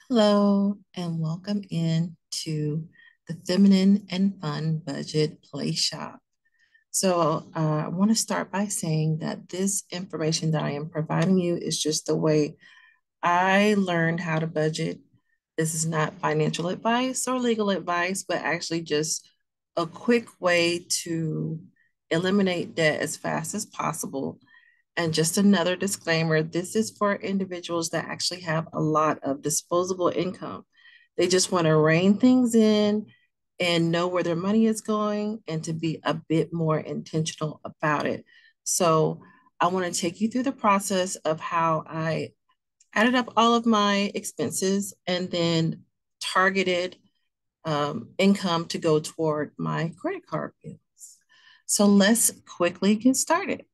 Hello, and welcome in to the Feminine and Fun Budget Play Shop. I want to start by saying that this information that I am providing you is just the way I learned how to budget. This is not financial advice or legal advice, but actually just a quick way to eliminate debt as fast as possible. And just another disclaimer, this is for individuals that actually have a lot of disposable income. They just want to rein things in and know where their money is going and to be a bit more intentional about it. So I want to take you through the process of how I added up all of my expenses and then targeted income to go toward my credit card bills. So let's quickly get started.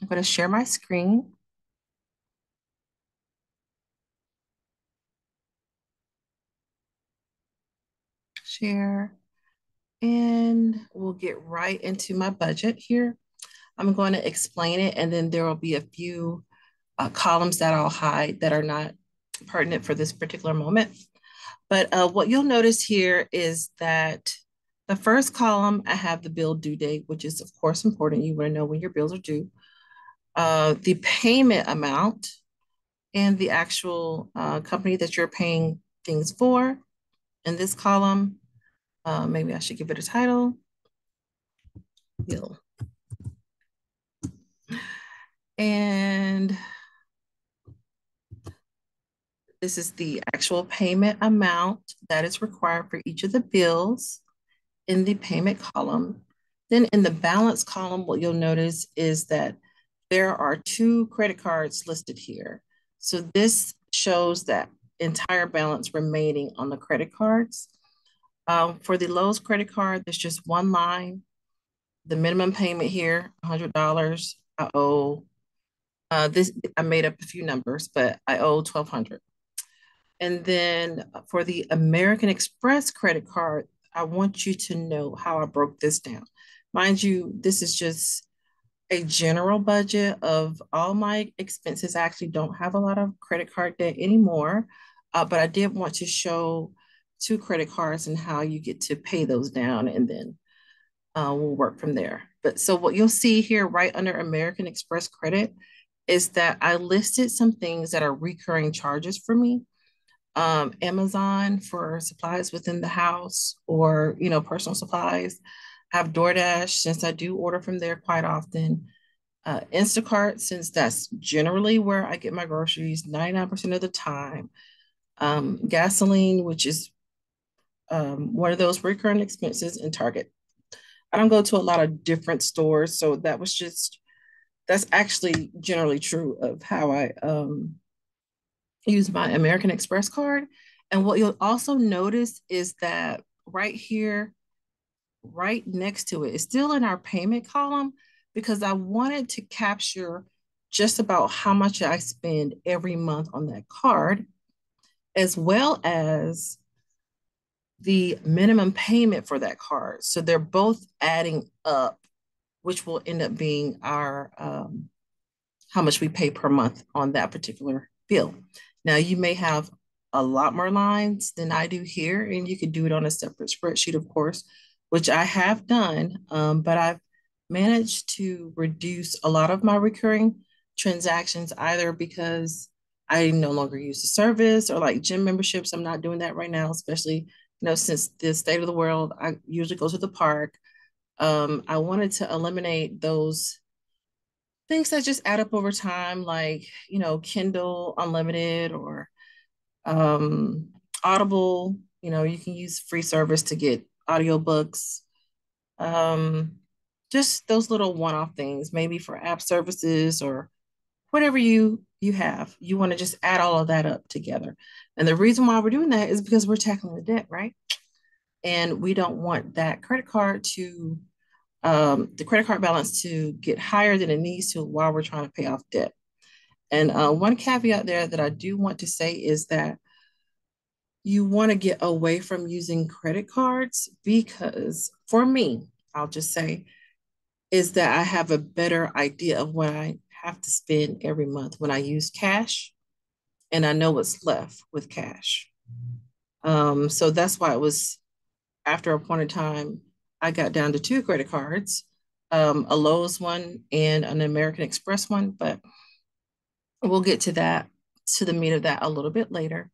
I'm going to share my screen, share, and we'll get right into my budget here. I'm going to explain it, and then there will be a few columns that I'll hide that are not pertinent for this particular moment. But what you'll notice here is that the first column, I have the bill due date, which is, of course, important. You want to know when your bills are due. The payment amount and the actual company that you're paying things for. In this column, maybe I should give it a title, bill. And this is the actual payment amount that is required for each of the bills in the payment column. Then in the balance column, what you'll notice is that there are two credit cards listed here. So this shows that entire balance remaining on the credit cards. For the Lowe's credit card, there's just one line. The minimum payment here, $100. I owe this. I made up a few numbers, but I owe 1,200. And then for the American Express credit card, I want you to know how I broke this down. Mind you, this is just a general budget of all my expenses. I actually don't have a lot of credit card debt anymore, but I did want to show two credit cards and how you get to pay those down, and then we'll work from there. But so what you'll see here right under American Express credit is that I listed some things that are recurring charges for me. Amazon for supplies within the house or, personal supplies. I have DoorDash since I do order from there quite often. Instacart, since that's generally where I get my groceries 99% of the time. Gasoline, which is one of those recurring expenses in Target. I don't go to a lot of different stores, so that's actually generally true of how I use my American Express card. And what you'll also notice is that right here, right next to it, is still in our payment column because I wanted to capture just about how much I spend every month on that card, as well as the minimum payment for that card. So they're both adding up, which will end up being our how much we pay per month on that particular bill. Now, you may have a lot more lines than I do here, and you could do it on a separate spreadsheet, of course, which I have done, but I've managed to reduce a lot of my recurring transactions either because I no longer use the service or like gym memberships. I'm not doing that right now, especially, since the state of the world, I usually go to the park. I wanted to eliminate those things that just add up over time, like, Kindle Unlimited or Audible. You can use free service to get audiobooks. Um, just those little one-off things, maybe for app services or whatever you have. You want to just add all of that up together. And the reason why we're doing that is because we're tackling the debt, right? And we don't want that credit card to the credit card balance to get higher than it needs to while we're trying to pay off debt. And one caveat there that I do want to say is that you want to get away from using credit cards because for me, I'll just say, is that I have a better idea of what I have to spend every month when I use cash and I know what's left with cash. So that's why it was after a point in time, I got down to two credit cards, a Lowe's one and an American Express one, but we'll get to that, to the meat of that a little bit later.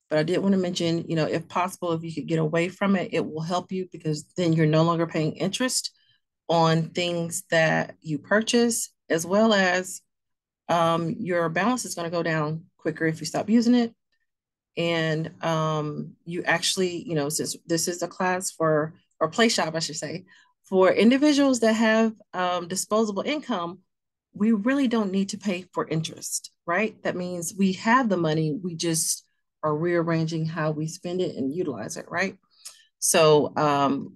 But I did want to mention, if possible, if you could get away from it, it will help you because then you're no longer paying interest on things that you purchase, as well as your balance is going to go down quicker if you stop using it. And you actually, since this is a class for, or Playshop, I should say, for individuals that have disposable income, we really don't need to pay for interest, right? That means we have the money, we just are rearranging how we spend it and utilize it, right? So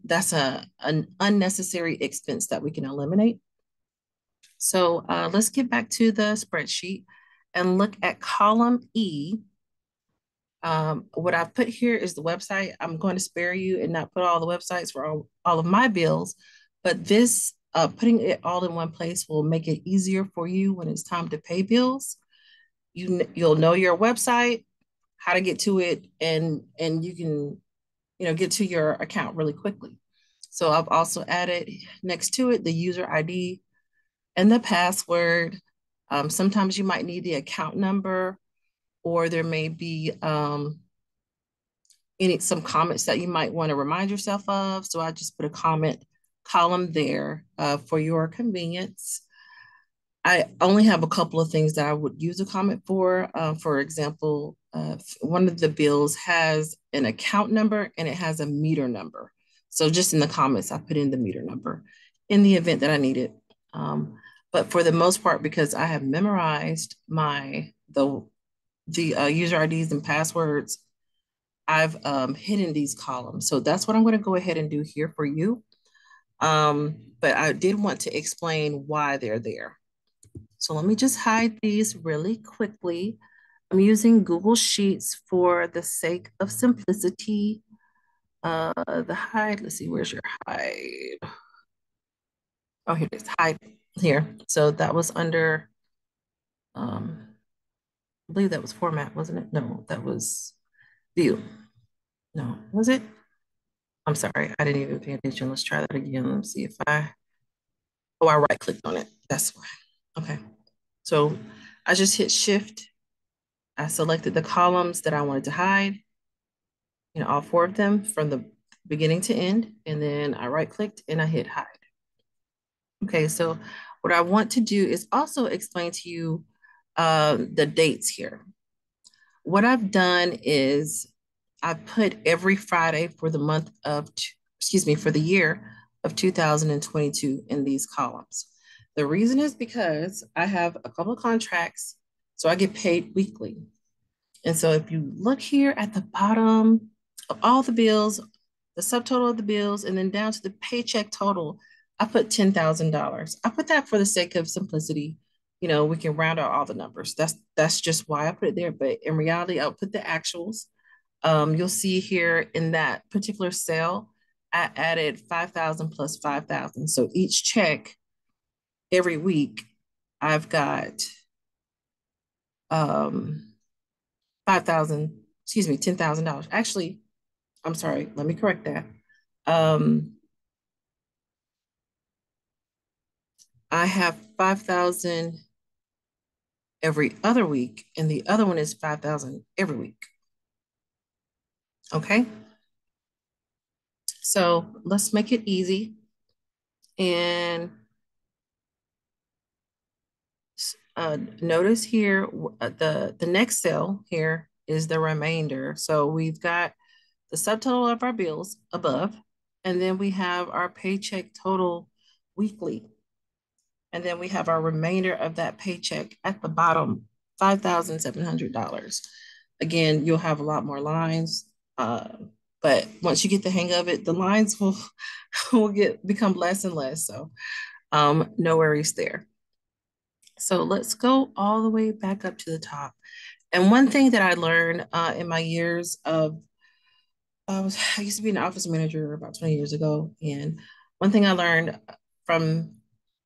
that's an unnecessary expense that we can eliminate. So let's get back to the spreadsheet and look at column E. What I've put here is the website. I'm going to spare you and not put all the websites for all of my bills, but this putting it all in one place will make it easier for you when it's time to pay bills. You'll know your website, how to get to it, and you can get to your account really quickly. So I've also added next to it the user ID and the password. Sometimes you might need the account number, or there may be some comments that you might want to remind yourself of. So I just put a comment column there for your convenience. I only have a couple of things that I would use a comment for. For example, one of the bills has an account number and it has a meter number. So just in the comments, I put in the meter number in the event that I need it. But for the most part, because I have memorized the user IDs and passwords, I've hidden these columns. So that's what I'm going to go ahead and do here for you. But I did want to explain why they're there. So let me just hide these really quickly. I'm using Google Sheets for the sake of simplicity. The hide, let's see, where's your hide? Oh, here it is, hide here. So that was under, I believe that was format, wasn't it? No, that was view. No, was it? I'm sorry, I didn't even pay attention. Let's try that again. Let's see if I right clicked on it. That's why. Okay. So I just hit shift. I selected the columns that I wanted to hide, all four of them from the beginning to end. And then I right clicked and I hit hide. Okay. So what I want to do is also explain to you the dates here. What I've done is I put every Friday for the month of, for the year of 2022 in these columns. The reason is because I have a couple of contracts, so I get paid weekly. And so if you look here at the bottom of all the bills, the subtotal of the bills, and then down to the paycheck total, I put $10,000. I put that for the sake of simplicity. We can round out all the numbers. That's just why I put it there. But in reality, I'll put the actuals. You'll see here in that particular cell, I added 5,000 plus 5,000. So each check every week, I've got 5,000, $10,000. Actually, I'm sorry, let me correct that. I have 5,000 every other week, and the other one is 5,000 every week. Okay. So let's make it easy. And notice here, the next cell here is the remainder. So we've got the subtotal of our bills above, and then we have our paycheck total weekly. And then we have our remainder of that paycheck at the bottom, $5,700. Again, you'll have a lot more lines, but once you get the hang of it, the lines will become less and less. So no worries there. So let's go all the way back up to the top. And one thing that I learned in my years of, I used to be an office manager about 20 years ago. And one thing I learned from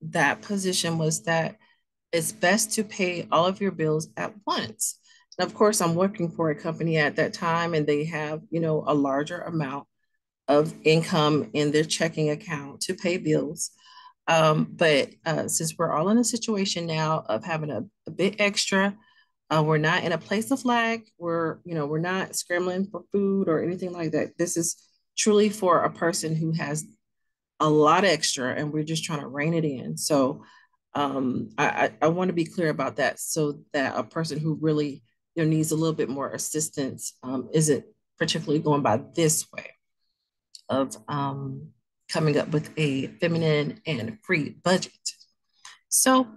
that position was that it's best to pay all of your bills at once. Of course, I'm working for a company at that time and they have, a larger amount of income in their checking account to pay bills. But since we're all in a situation now of having a bit extra, we're not in a place of lack. We're not scrambling for food or anything like that. This is truly for a person who has a lot extra and we're just trying to rein it in. So I want to be clear about that so that a person who really needs a little bit more assistance isn't particularly going by this way of coming up with a feminine and free budget. So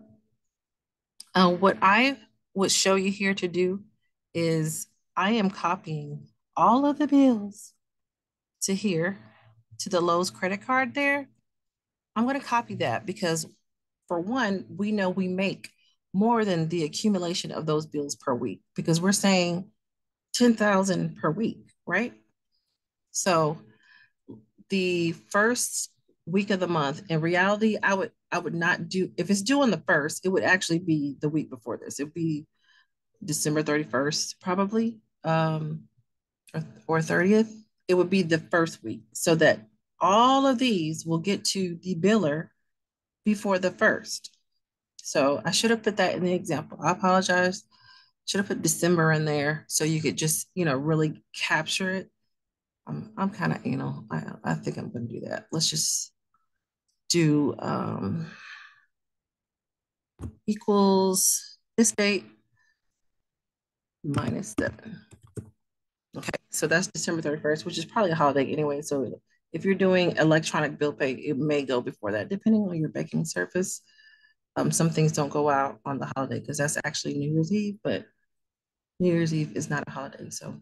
what I would show you here to do is I am copying all of the bills to here to the Lowe's credit card there. I'm going to copy that because for one, we know we make more than the accumulation of those bills per week because we're saying 10,000 per week, right? So the first week of the month, in reality, I would not do if it's due on the first, it would actually be the week before this. It'd be December 31st, probably, or 30th. It would be the first week so that all of these will get to the biller before the first. So I should have put that in the example. I apologize. Should have put December in there so you could just, really capture it. I'm kind of anal. I think I'm going to do that. Let's just do equals this date minus 7. Okay, so that's December 31st, which is probably a holiday anyway. So if you're doing electronic bill pay, it may go before that, depending on your banking service. Some things don't go out on the holiday because that's actually New Year's Eve, but New Year's Eve is not a holiday. So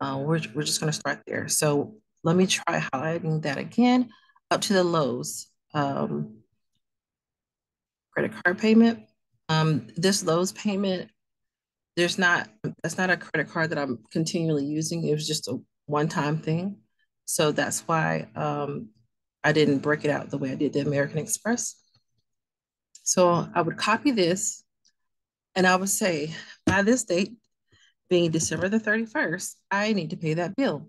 we're just going to start there. So let me try highlighting that again up to the Lowe's credit card payment. This Lowe's payment, that's not a credit card that I'm continually using. It was just a one-time thing. So that's why I didn't break it out the way I did the American Express. So I would copy this and I would say, by this date, being December the 31st, I need to pay that bill.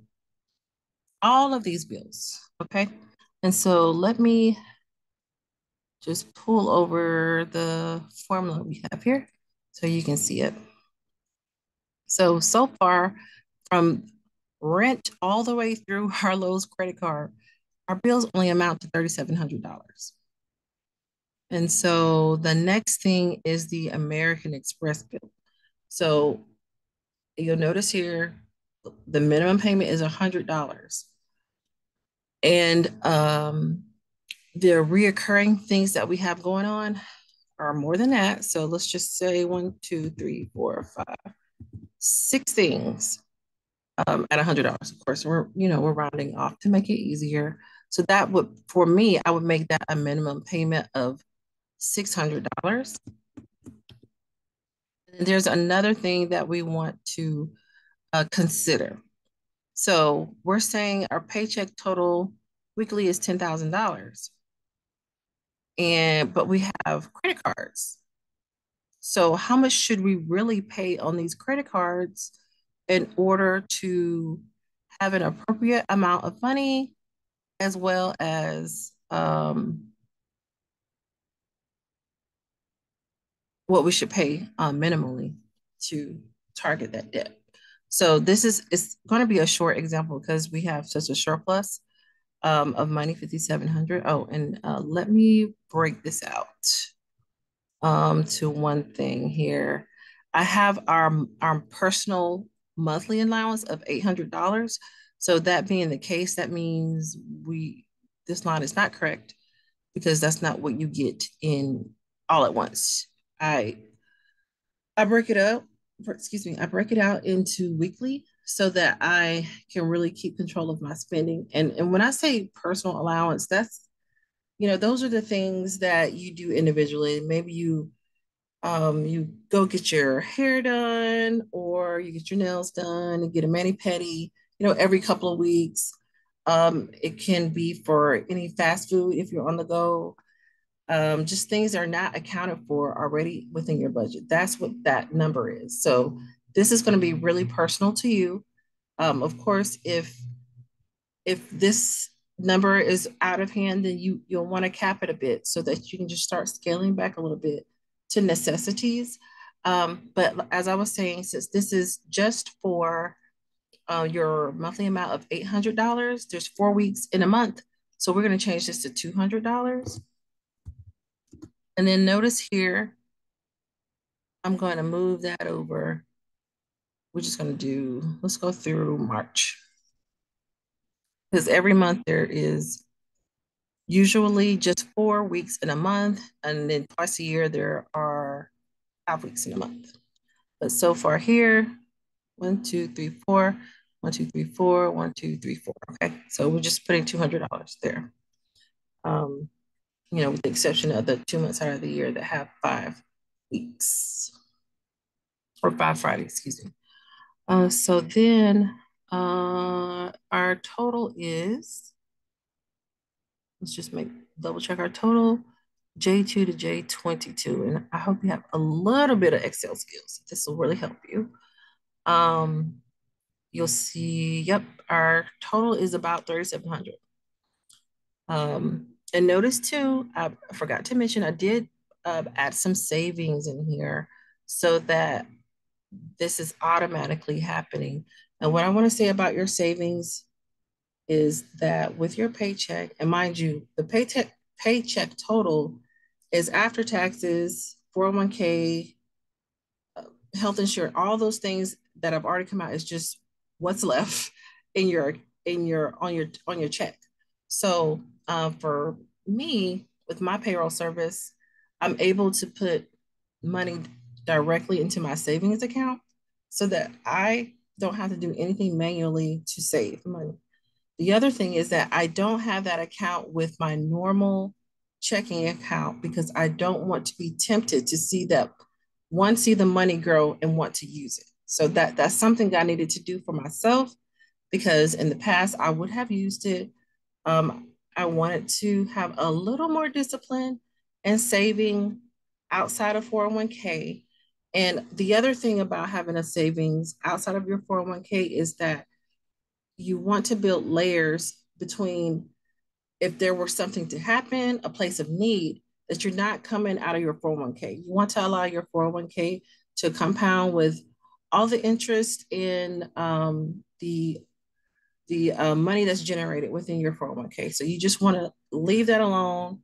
All of these bills, okay? And so let me just pull over the formula we have here so you can see it. So far from rent all the way through our Lowe's credit card, our bills only amount to $3,700. And so the next thing is the American Express bill. So you'll notice here, the minimum payment is $100. And the reoccurring things that we have going on are more than that. So let's just say 1, 2, 3, 4, 5, 6 things at $100. Of course, we're rounding off to make it easier. So that would, for me, I would make that a minimum payment of $600. And there's another thing that we want to consider. So we're saying our paycheck total weekly is $10,000, but we have credit cards. So how much should we really pay on these credit cards in order to have an appropriate amount of money as well as what we should pay minimally to target that debt. So it's going to be a short example because we have such a surplus of money, 5,700. Oh, and let me break this out to one thing here. I have our personal monthly allowance of $800. So that being the case, that means this line is not correct because that's not what you get in all at once. I I break it up, excuse me, I break it out into weekly so that I can really keep control of my spending. And when I say personal allowance, that's, those are the things that you do individually. Maybe you go get your hair done or you get your nails done and get a mani-pedi, every couple of weeks. It can be for any fast food if you're on the go. Just things are not accounted for already within your budget. That's what that number is. So this is going to be really personal to you. Of course, if this number is out of hand, then you'll want to cap it a bit so that you can just start scaling back a little bit to necessities. But as I was saying, since this is just for your monthly amount of $800, there's 4 weeks in a month. So we're going to change this to $200. And then notice here, I'm going to move that over. We're just going to do, let's go through March. Because every month there is usually just 4 weeks in a month. And then twice a year, there are 5 weeks in a month. But so far here, 1, 2, 3, 4, 1, 2, 3, 4, 1, 2, 3, 4. Okay, so we're just putting $200 there. With the exception of the 2 months out of the year that have 5 weeks or 5 Fridays, excuse me. So then our total is, let's just double check our total, J2 to J22. And I hope you have a little bit of Excel skills. This will really help you. You'll see, yep, our total is about 3,700. And notice too, I forgot to mention, I did add some savings in here so that this is automatically happening. And what I want to say about your savings is that with your paycheck, and mind you, the paycheck total is after taxes, 401k, health insurance, all those things that have already come out is just what's left in your on your check. So for me, with my payroll service, I'm able to put money directly into my savings account so that I don't have to do anything manually to save money. The other thing is that I don't have that account with my normal checking account because I don't want to be tempted to see the money grow and want to use it. So that's something that I needed to do for myself because in the past I would have used it. I wanted to have a little more discipline and saving outside of 401k. And the other thing about having a savings outside of your 401k is that you want to build layers between if there were something to happen, a place of need, that you're not coming out of your 401k. You want to allow your 401k to compound with all the interest in the money that's generated within your 401k. So you just want to leave that alone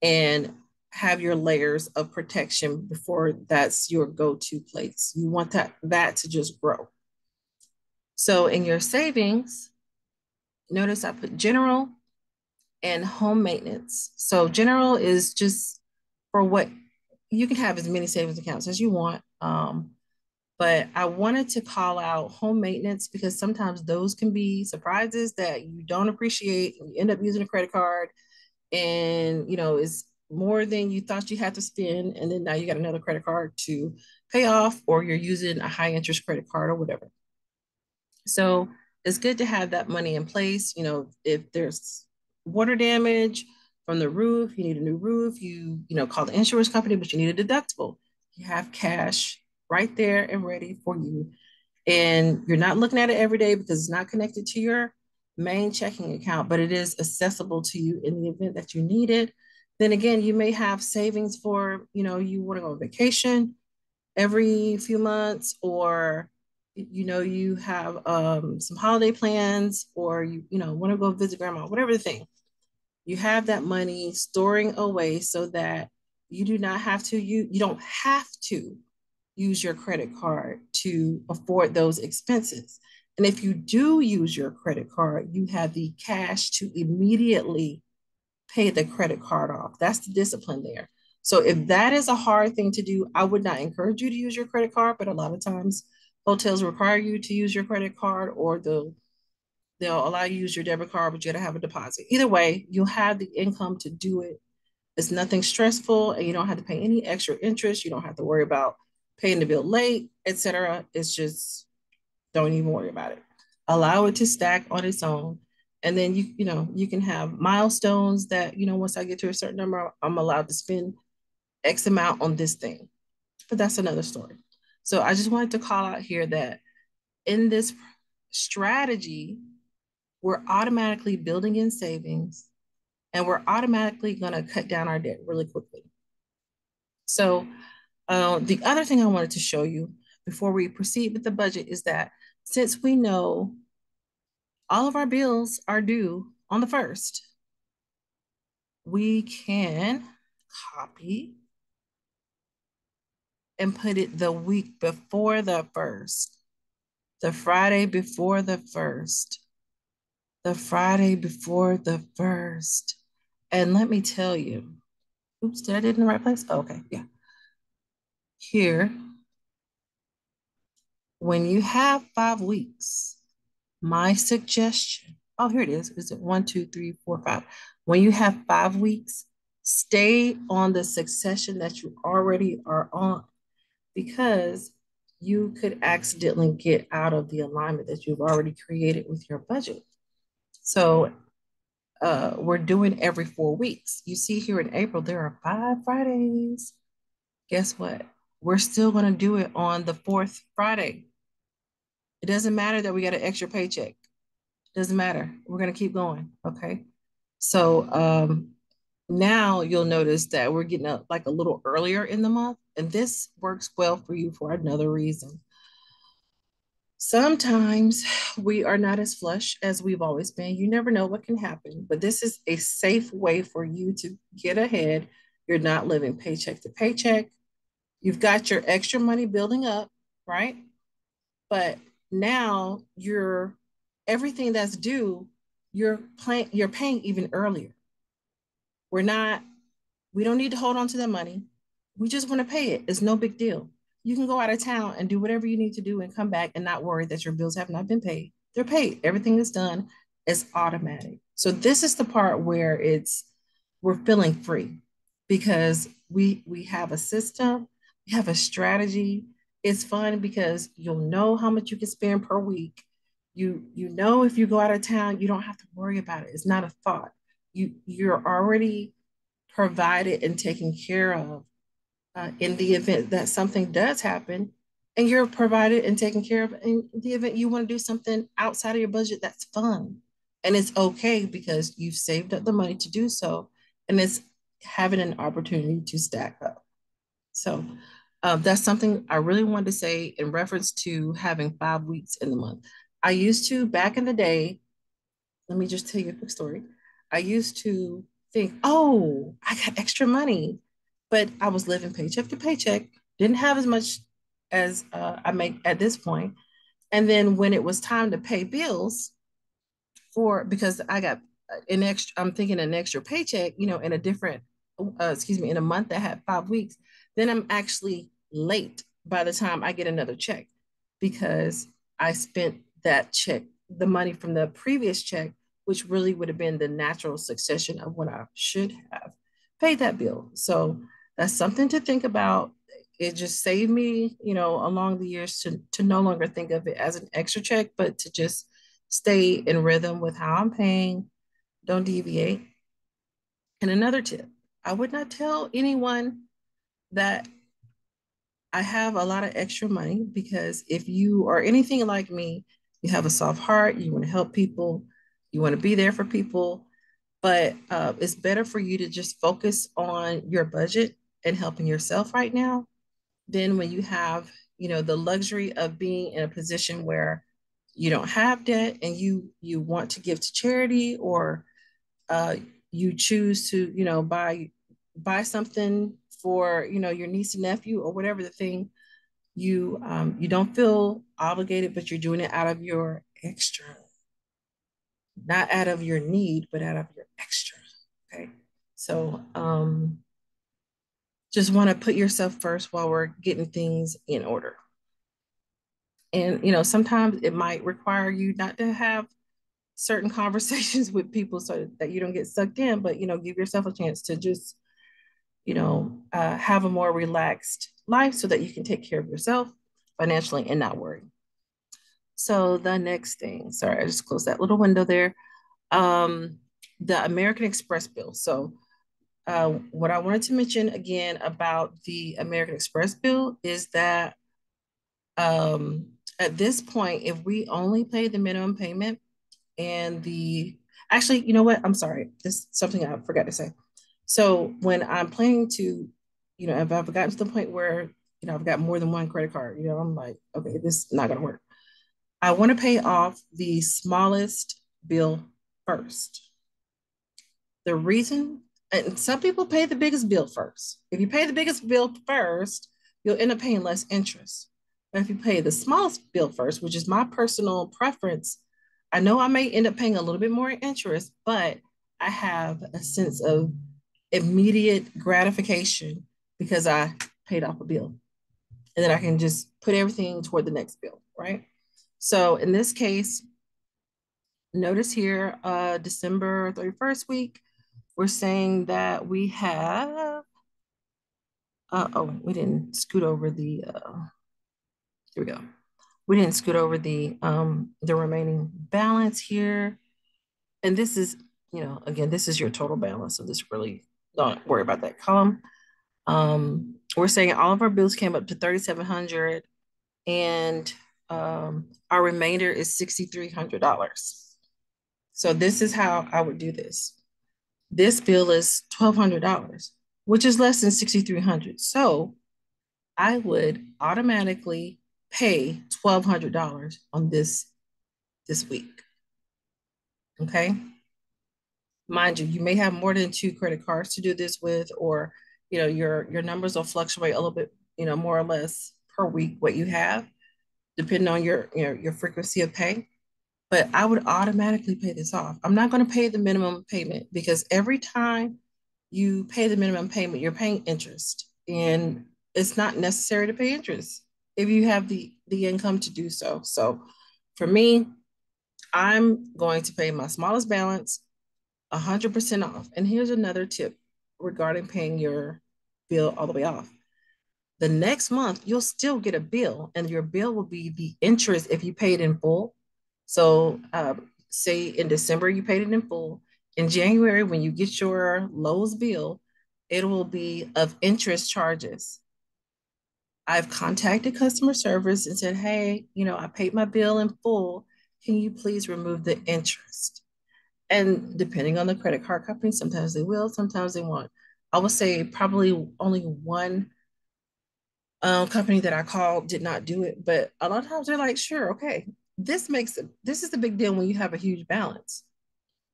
and have your layers of protection before that's your go-to place. You want that to just grow. So in your savings, notice I put general and home maintenance. So general is just for what you can have as many savings accounts as you want. But I wanted to call out home maintenance because sometimes those can be surprises that you don't appreciate and you end up using a credit card and it's more than you thought you had to spend. And then now you got another credit card to pay off, or you're using a high interest credit card or whatever. So it's good to have that money in place. If there's water damage from the roof, you need a new roof, you call the insurance company, but you need a deductible. You have cash right there and ready for you. And you're not looking at it every day because it's not connected to your main checking account, but it is accessible to you in the event that you need it. Then again, you may have savings for, you want to go on vacation every few months, or you have some holiday plans, or you want to go visit grandma, whatever the thing. You have that money storing away so that you do not have to, you don't have to use your credit card to afford those expenses. And if you do use your credit card, you have the cash to immediately pay the credit card off. That's the discipline there. So if that is a hard thing to do, I would not encourage you to use your credit card, but a lot of times hotels require you to use your credit card, or they'll allow you to use your debit card, but you got to have a deposit. Either way, you'll have the income to do it. It's nothing stressful, and you don't have to pay any extra interest. You don't have to worry about paying the bill late, etc. It's just, don't even worry about it. Allow it to stack on its own. And then you can have milestones that, once I get to a certain number, I'm allowed to spend X amount on this thing. But that's another story. So I just wanted to call out here that in this strategy, we're automatically building in savings and we're automatically going to cut down our debt really quickly. So the other thing I wanted to show you before we proceed with the budget is that since we know all of our bills are due on the first, we can copy and put it the week before the first, the Friday before the first, the Friday before the first. And let me tell you, oops, did I do it in the right place? Oh, okay, yeah. Here, when you have 5 weeks, my suggestion, oh, here it is it 1, 2, 3, 4, 5? When you have 5 weeks, stay on the succession that you already are on because you could accidentally get out of the alignment that you've already created with your budget. So we're doing every 4 weeks. You see here in April, there are 5 Fridays. Guess what? We're still going to do it on the fourth Friday. It doesn't matter that we got an extra paycheck. It doesn't matter. We're going to keep going. Okay. So now you'll notice that we're getting up like a little earlier in the month. And this works well for you for another reason. Sometimes we are not as flush as we've always been. You never know what can happen, but this is a safe way for you to get ahead. You're not living paycheck to paycheck. You've got your extra money building up, right? But now you're everything that's due, you're paying even earlier. We're not We don't need to hold on to the money. We just want to pay it. It's no big deal. You can go out of town and do whatever you need to do and come back and not worry that your bills have not been paid. They're paid. Everything is done. It's automatic. So this is the part where we're feeling free because we have a system, we have a strategy. It's fun because you'll know how much you can spend per week. You know if you go out of town, you don't have to worry about it. It's not a thought. You're already provided and taken care of in the event that something does happen, and you're provided and taken care of in the event you want to do something outside of your budget that's fun. And it's okay because you've saved up the money to do so, and it's having an opportunity to stack up. So that's something I really wanted to say in reference to having 5 weeks in the month. I used to, back in the day, let me just tell you a quick story. I used to think, oh, I got extra money, but I was living paycheck to paycheck, didn't have as much as I make at this point. And then when it was time to pay bills, because I got an extra, I'm thinking an extra paycheck, in a different, excuse me, in a month that had 5 weeks, then I'm actually late by the time I get another check because I spent that check, the money from the previous check, which really would have been the natural succession of what I should have paid that bill. So that's something to think about. It just saved me, along the years to no longer think of it as an extra check, but to just stay in rhythm with how I'm paying, don't deviate. And another tip, I would not tell anyone that I have a lot of extra money because if you are anything like me, you have a soft heart, you want to help people, you want to be there for people, but it's better for you to just focus on your budget and helping yourself right now than when you have, the luxury of being in a position where you don't have debt and you want to give to charity or uh, you choose to, buy something for, your niece and nephew or whatever the thing, you don't feel obligated, but you're doing it out of your extra, not out of your need, but out of your extra. Okay. So just want to put yourself first while we're getting things in order. And sometimes it might require you not to have certain conversations with people so that you don't get sucked in, but give yourself a chance to just have a more relaxed life so that you can take care of yourself financially and not worry. So the next thing, sorry, I just closed that little window there. Um, the American Express bill. So what I wanted to mention again about the American Express bill is that At this point, if we only pay the minimum payment and actually, you know what? I'm sorry. This is something I forgot to say. So when I'm planning to, if I've gotten to the point where, I've got more than one credit card, I'm like, okay, this is not going to work. I want to pay off the smallest bill first. The reason, and some people pay the biggest bill first. If you pay the biggest bill first, you'll end up paying less interest. But if you pay the smallest bill first, which is my personal preference, I know I may end up paying a little bit more interest, but I have a sense of immediate gratification because I paid off a bill. And then I can just put everything toward the next bill, right? So in this case, notice here, December 31st week, we're saying that we have, we didn't scoot over here we go. We didn't scoot over the remaining balance here. And this is, again, this is your total balance. So this really, don't worry about that column. We're saying all of our bills came up to 3,700 and our remainder is $6,300. So this is how I would do this. This bill is $1,200, which is less than 6,300. So I would automatically pay $1,200 on this week. Okay. Mind you, you may have more than two credit cards to do this with, or your numbers will fluctuate a little bit, more or less per week what you have, depending on your frequency of pay. But I would automatically pay this off. I'm not going to pay the minimum payment because every time you pay the minimum payment, you're paying interest. And it's not necessary to pay interest if you have the income to do so. So for me, I'm going to pay my smallest balance 100% off. And here's another tip regarding paying your bill all the way off. The next month, you'll still get a bill, and your bill will be the interest if you pay it in full. So, say in December, you paid it in full. In January, when you get your Lowe's bill, it will be of interest charges. I've contacted customer service and said, hey, I paid my bill in full. Can you please remove the interest? And depending on the credit card company, sometimes they will, sometimes they won't. I would say probably only one company that I called did not do it, but a lot of times they're like, sure, okay. This is the big deal when you have a huge balance.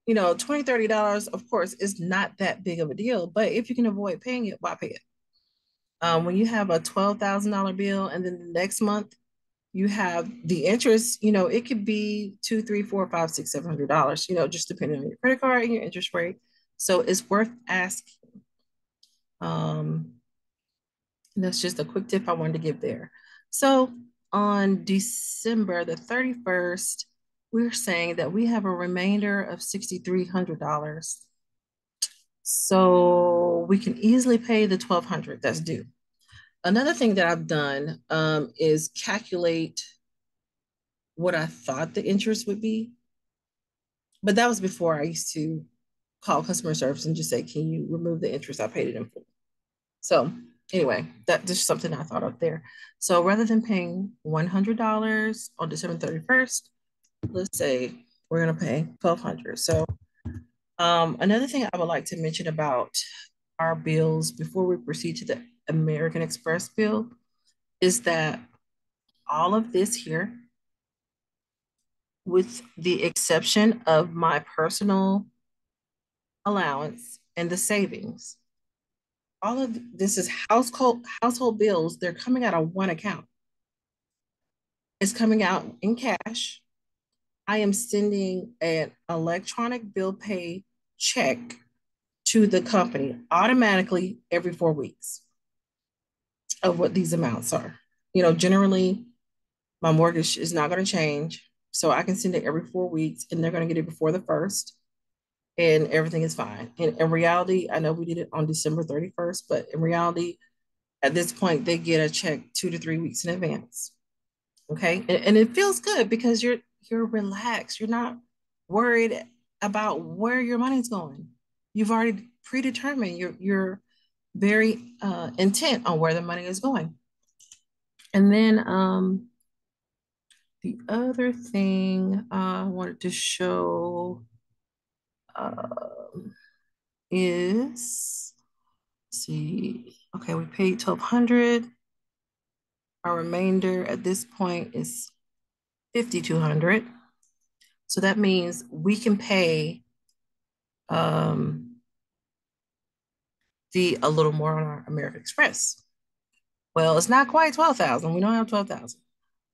$20, $30, of course, is not that big of a deal, but if you can avoid paying it, why pay it? When you have a $12,000 bill and then the next month you have the interest, it could be two, three, four, five, six, $700, just depending on your credit card and your interest rate. So it's worth asking. And that's just a quick tip I wanted to give there. So on December the 31st, we're saying that we have a remainder of $6,300. So we can easily pay the $1,200 that's due. Another thing that I've done is calculate what I thought the interest would be. But that was before I used to call customer service and just say, can you remove the interest? I paid it in full. So anyway, that's just something I thought of there. So rather than paying $100 on December 31st, let's say we're going to pay $1,200. So another thing I would like to mention about our bills before we proceed to the American Express bill is that all of this here, with the exception of my personal allowance and the savings, all of this is household bills. They're coming out of one account. It's coming out in cash. I am sending an electronic bill pay check to the company automatically every 4 weeks of what these amounts are. Generally, my mortgage is not going to change. So I can send it every 4 weeks and they're going to get it before the first and everything is fine. And in reality, I know we did it on December 31st, but in reality, at this point, they get a check 2 to 3 weeks in advance. Okay. And it feels good because you're relaxed. You're not worried about where your money's going. You've already predetermined. You're very intent on where the money is going. And then the other thing I wanted to show um, is, let's see, okay, we paid 1,200. Our remainder at this point is 5,200. So that means we can pay the a little more on our American Express. Well, it's not quite 12,000. We don't have 12,000,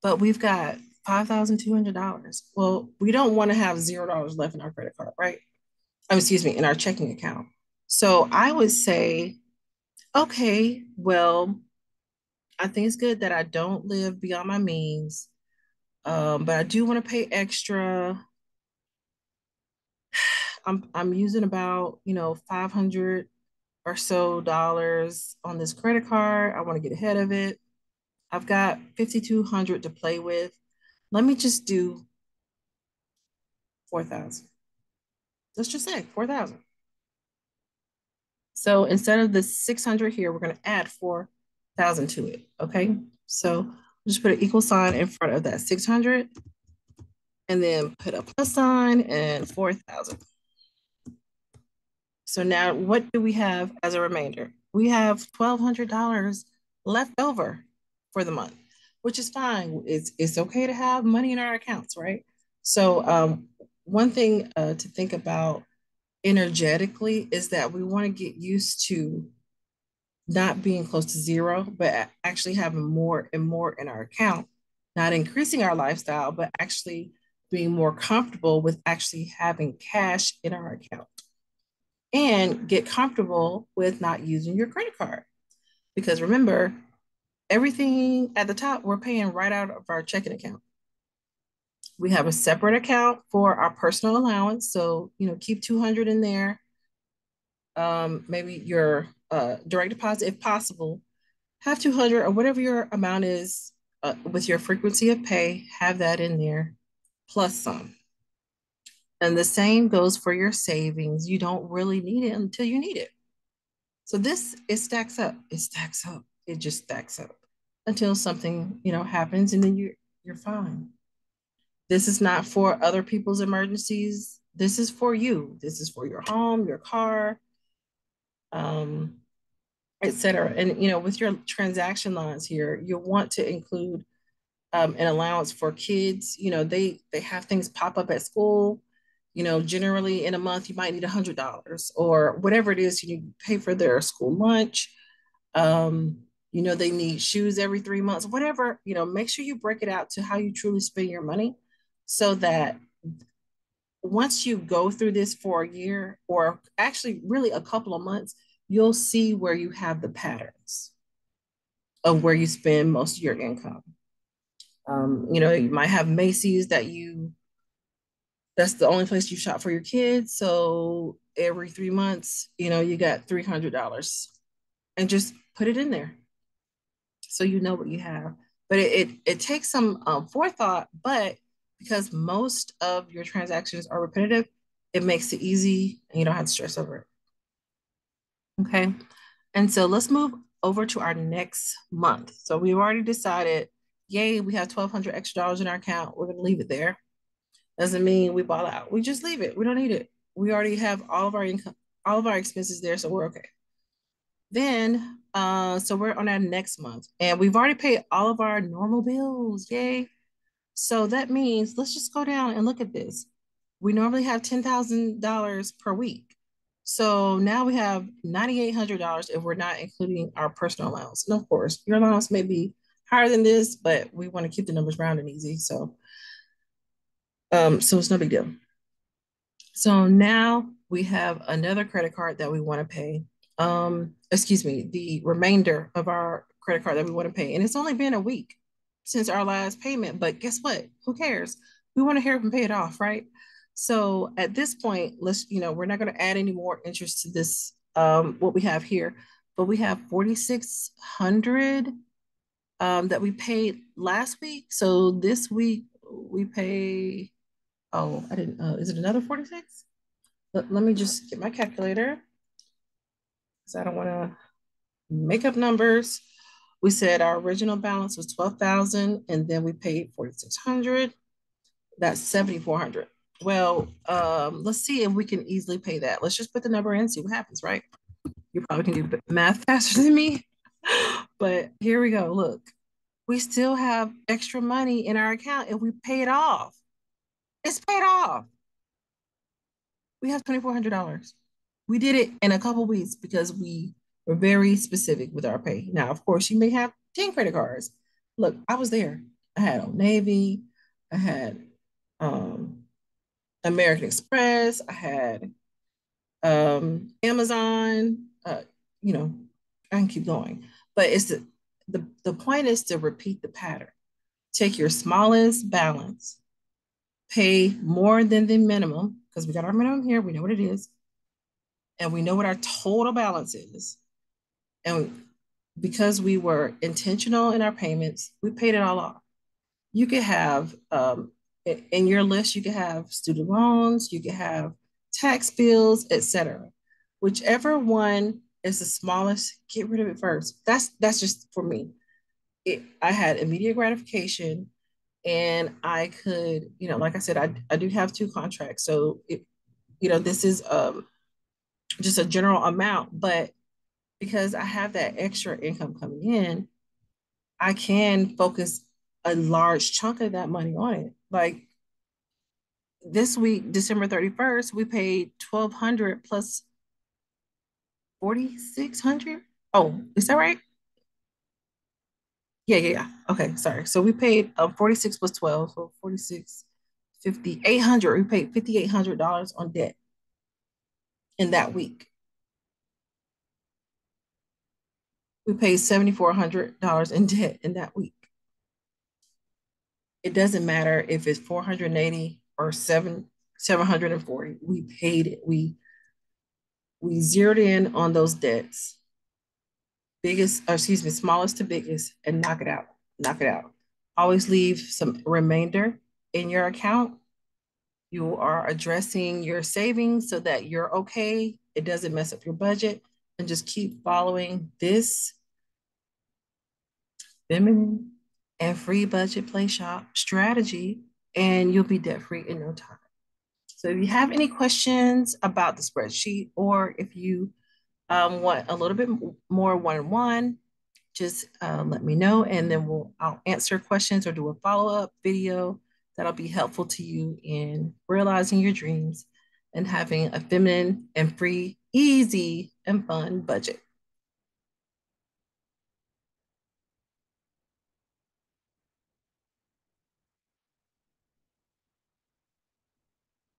but we've got $5,200. Well, we don't want to have $0 left in our credit card, right? Excuse me, in our checking account. So I would say, okay, well, I think it's good that I don't live beyond my means, but I do want to pay extra. I'm using about 500 or so dollars on this credit card. I want to get ahead of it. I've got 5,200 to play with. Let me just do 4,000. Let's just say 4,000. So instead of the 600 here, we're going to add 4,000 to it. Okay. So just put an equal sign in front of that 600 and then put a plus sign and 4,000. So now what do we have as a remainder? We have $1,200 left over for the month, which is fine. It's okay to have money in our accounts, right? So one thing to think about energetically is that we want to get used to not being close to zero, but actually having more and more in our account, not increasing our lifestyle, but actually being more comfortable with actually having cash in our account and get comfortable with not using your credit card. Because remember, everything at the top, we're paying right out of our checking account. We have a separate account for our personal allowance. So, keep 200 in there. Maybe your direct deposit, if possible, have 200 or whatever your amount is with your frequency of pay, have that in there plus some. And the same goes for your savings. You don't really need it until you need it. So it stacks up. It stacks up. It just stacks up until something, happens and then you're fine. This is not for other people's emergencies. This is for you. This is for your home, your car, um, etc. And with your transaction lines here, you'll want to include an allowance for kids. They have things pop up at school. Generally in a month you might need $100 or whatever it is you need to pay for their school lunch. They need shoes every 3 months, whatever. Make sure you break it out to how you truly spend your money so that once you go through this for a year or actually really a couple of months, you'll see where you have the patterns of where you spend most of your income. You might have Macy's that's the only place you shop for your kids. So every 3 months, you got $300 and just put it in there so you know what you have. But it takes some forethought, but because most of your transactions are repetitive, it makes it easy and you don't have to stress over it. Okay. And so let's move over to our next month. So we've already decided, yay, we have 1,200 extra dollars in our account. We're going to leave it there. Doesn't mean we ball out. We just leave it. We don't need it. We already have all of our income, all of our expenses there, so we're okay. Then, so we're on our next month, and we've already paid all of our normal bills. Yay! So that means let's just go down and look at this. We normally have $10,000 per week. So now we have $9,800 if we're not including our personal allowance. And of course, your allowance may be higher than this, but we want to keep the numbers round and easy. So it's no big deal. So now we have another credit card that we want to pay. Excuse me, the remainder of our credit card that we want to pay. And it's only been a week since our last payment, but guess what? Who cares? We want to hurry up and pay it off, right? So at this point, we're not going to add any more interest to this, what we have here, but we have 4,600 that we paid last week. So this week we pay, oh, I didn't, is it another 46? Let me just get my calculator because I don't want to make up numbers. We said our original balance was 12,000 and then we paid 4,600. That's 7,400. Well, let's see if we can easily pay that. Let's just put the number in and see what happens, right? You probably can do math faster than me. But here we go. Look, we still have extra money in our account if we pay it off. It's paid off. We have $2,400. We did it in a couple weeks because we were very specific with our pay. Now, of course, you may have 10 credit cards. Look, I was there. I had Old Navy, I had um, American Express, I had Amazon, you know, I can keep going. But it's the point is to repeat the pattern. Take your smallest balance, pay more than the minimum, because we got our minimum here, we know what it is, and we know what our total balance is. And because we were intentional in our payments, we paid it all off. You could have in your list, you could have student loans, you could have tax bills, etc. Whichever one is the smallest, get rid of it first. That's just for me. I had immediate gratification, and I could, like I said, I do have two contracts, so this is just a general amount, but because I have that extra income coming in, I can focus a large chunk of that money on it. Like this week, December 31st, we paid 1,200 plus 4,600. Oh, is that right? Yeah. Okay, sorry. So we paid 46 plus 12, so 46, 5,800. We paid $5,800 on debt in that week. We paid $7,400 in debt in that week. It doesn't matter if it's 480 or 740. We paid it. We zeroed in on those debts, biggest, or excuse me, smallest to biggest, and knock it out. Knock it out. Always leave some remainder in your account. You are addressing your savings so that you're okay. It doesn't mess up your budget, and just keep following this feminine and free budget play shop strategy, and you'll be debt free in no time. So if you have any questions about the spreadsheet, or if you want a little bit more one-on-one, just let me know, and then I'll answer questions or do a follow-up video that'll be helpful to you in realizing your dreams and having a feminine and free, easy, and fun budget.